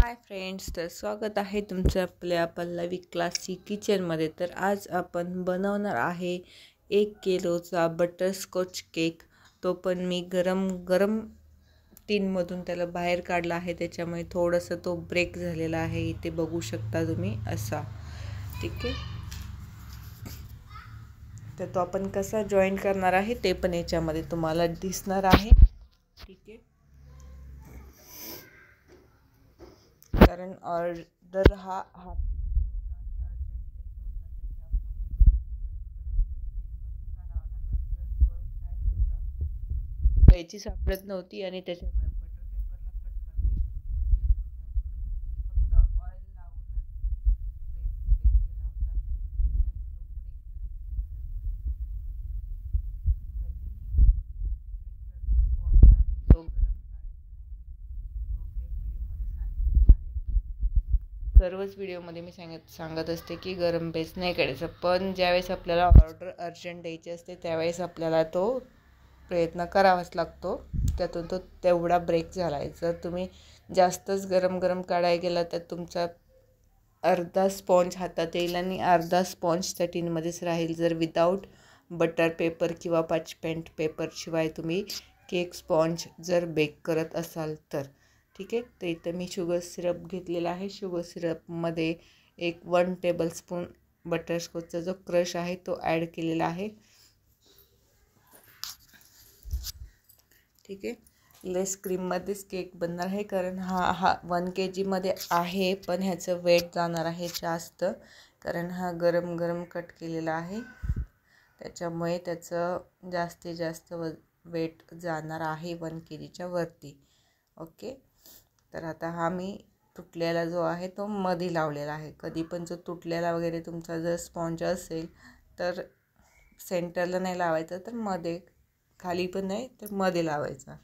Hi friends, तर स्वागत आहे तुमचं आपल्या पल्लवी क्लासी किचनमध्ये। तर आज आपण बनवणार आहे 1 किलोचा बटरस्कॉच केक। तो पण मी गरम गरम टीनमधून त्याला बाहेर काढला आहे, त्याच्यामुळे थोडंसं तो ब्रेक झालेला आहे, इथे बघू शकता तुम्ही असा। ठीक आहे, तर तो आपण कसा जॉईन करणार आहे ते पण याच्यामध्ये तुम्हाला दिसणार आहे। ठीक आहे, कारण ऑर्डर हा याची सापडत नव्हती आणि त्याच्यामुळे सर्वच व्हिडिओमध्ये मी सांगत असते की गरम बेस नाही करायचं, पण ज्यावेळेस आपल्याला ऑर्डर अर्जंट द्यायची असते त्यावेळेस आपल्याला तो प्रयत्न करावाच लागतो। त्यातून तो तेवढा ब्रेक झाला आहे। जर तुम्ही जास्तच गरम गरम काढायला गेला तर तुमचा अर्धा स्पॉन्ज हातात येईल आणि अर्धा स्पॉन्ज त्या टीनमध्येच राहील। जर विदाऊट बटर पेपर किंवा पाचपेंट पेपरशिवाय तुम्ही केक स्पॉन्ज जर बेक करत असाल तर। ठीक आहे, तर इथं मी शुगर सिरप घेतलेला आहे। शुगर सिरपमध्ये 1 टेबलस्पून बटरस्कॉचचा जो क्रश आहे तो ॲड केलेला आहे। ठीक आहे, लेस क्रीममध्येच केक बनणार आहे, कारण हा 1 kg आहे, पण ह्याचं वेट जाणार आहे जास्त, कारण हा गरम गरम कट केलेला आहे, त्याच्यामुळे त्याचं जास्तीत जास्त वेट जाणार आहे 1 kgच्या वरती। ओके, तर आता हा मी तुटलेला जो आहे तो मध्ये लावलेला आहे। कधी पण जो तुटलेला वगैरे तुमचा जर स्पॉन्ज असेल तर सेंटरला नाही लावायचा, तर मध्ये, खाली पण नाही तर मध्ये लावायचा,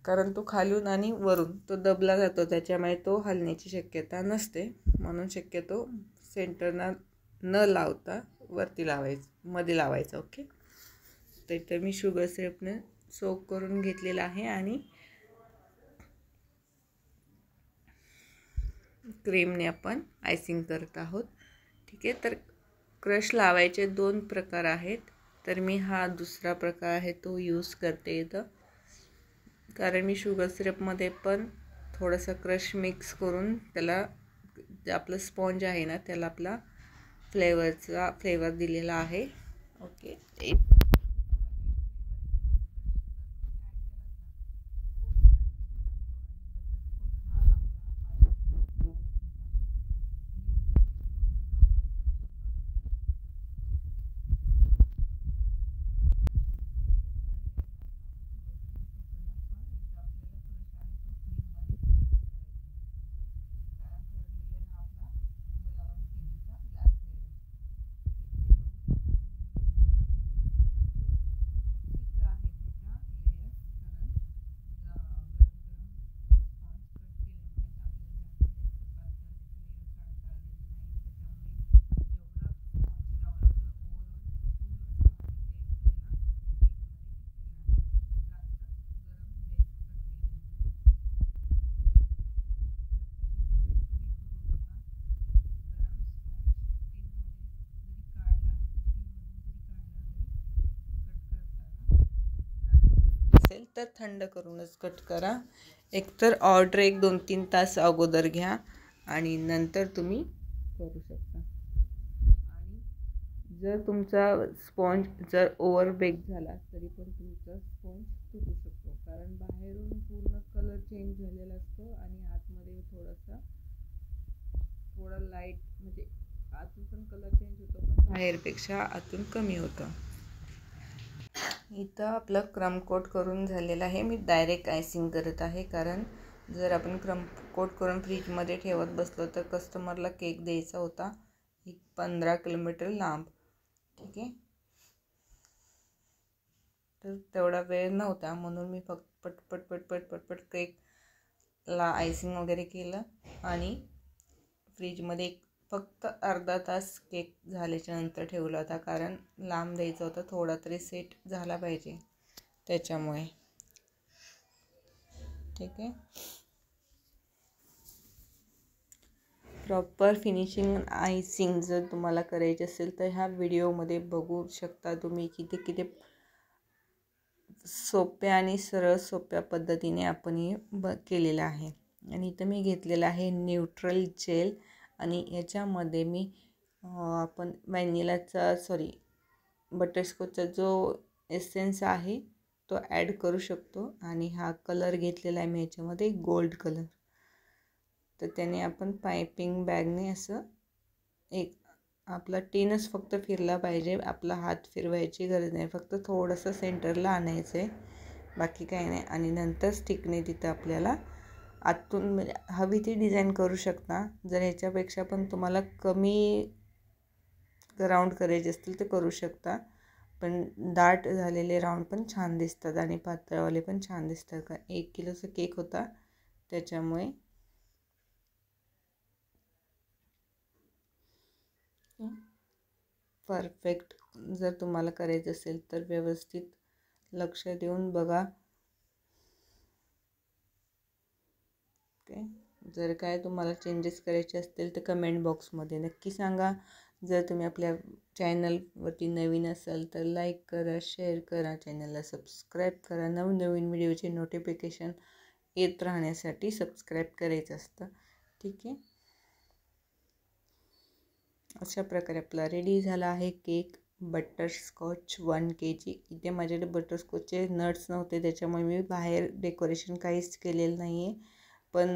कारण तो खालून आणि वरून तो दबला जातो, त्याच्यामुळे तो हलण्याची शक्यता नसते, म्हणून शक्यतो सेंटरना न लावता वरती लावायचं, मध्ये लावायचं। ओके, तर इथं मी शुगर सिरपने सोक करून घेतलेला आहे आणि क्रीमने आपण आयसिंग करत आहोत। ठीक आहे, तर क्रश लावायचे 2 प्रकार आहेत, तर मी हा दुसरा प्रकार आहे तो यूज करते इथं, कारण मी शुगर सिरपमध्ये पण थोडंसं क्रश मिक्स करून त्याला जे आपलं स्पॉन्ज आहे ना त्याला आपला फ्लेवर दिलेला आहे। ओके, तर थंड करूनच कट करा। एकतर ऑर्डर 1-2-3 तास अगोदर घ्या आणि नंतर तुम्ही करू शकता। आणि जर तुमचा स्पॉन्ज जर ओव्हर बेक झाला तरी पण तुमचा स्पॉन्ज तुटू शकतो, कारण बाहेरून पूर्ण कलर चेंज झालेला असतो आणि आतमध्ये थोडा लाईट, म्हणजे आतून पण कलर चेंज होतो, पण बाहेरपेक्षा आतून कमी होतं। इथं आपलं क्रम कोट करून झालेलं आहे, मी डायरेक्ट आयसिंग करत आहे, कारण जर आपण क्रम कोट करून फ्रीजमध्ये ठेवत बसलो तर कस्टमरला केक द्यायचा होता 15 किलोमीटर लांब। ठीक आहे, तर तेवढा वेळ नव्हता, म्हणून मी फक्त पटपट केकला आयसिंग वगैरे केलं आणि फ्रीजमध्ये फक्त अर्धा तास केक झाल्याच्या नंतर ठेवला होता, कारण लांब द्यायचा होता, थोडा तरी सेट झाला पाहिजे त्याच्यामुळे। ठीक आहे, प्रॉपर फिनिशिंग आयसिंग जर तुम्हाला करायची असेल तर ह्या व्हिडिओमध्ये बघू शकता तुम्ही किती सोप्या आणि सरळ सोप्या पद्धतीने आपण हे केलेलं आहे. आणि इथं मी घेतलेलं आहे न्यूट्रल जेल आणि याच्यामध्ये मी आपण बटरस्कॉचचा जो एसेन्स आहे तो ॲड करू शकतो. आणि हा कलर घेतलेला आहे मी याच्यामध्ये गोल्ड कलर. तर त्याने आपण पायपिंग बॅगने असं एक आपला टीनच फक्त फिरला पाहिजे, आपला हात फिरवायची गरज नाही, फक्त थोडंसं सेंटरला आणायचं आहे, बाकी काही नाही. आणि नंतर स्टिकने तिथं आपल्याला आतून म्हणजे हवी ती डिझाईन करू शकता. जर ह्याच्यापेक्षा पण तुम्हाला कमी राऊंड करायचे असतील तर करू शकता, पण दाट झालेले राऊंड पण छान दिसतात आणि पातळवाले पण छान दिसतात. का 1 किलोचा केक होता त्याच्यामुळे. परफेक्ट जर तुम्हाला करायचं असेल तर व्यवस्थित लक्ष देऊन बघा. ओके, जर काय तुम्हाला चेंजेस करायचे असतील तर कमेंट बॉक्समध्ये नक्की सांगा. जर तुम्ही आपल्या चॅनलवरती नवीन असाल तर लाईक करा, शेअर करा, चॅनलला सबस्क्राईब करा. नवनवीन व्हिडिओचे नोटिफिकेशन येत राहण्यासाठी सबस्क्राईब करायचं असतं. ठीक आहे, अशा प्रकारे आपला रेडी झाला आहे केक बटरस्कॉच 1 kg. इथे माझ्याकडे बटरस्कॉचचे नट्स नव्हते त्याच्यामुळे मी बाहेर डेकोरेशन काहीच केलेलं नाही आहे, पण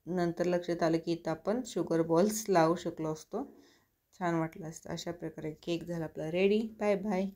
नंतर लक्षात आलं की इथं आपण शुगर बॉल्स लावू शकलो असतो, छान वाटलं असतं. अशा प्रकारे केक झाला आपला रेडी. Bye bye.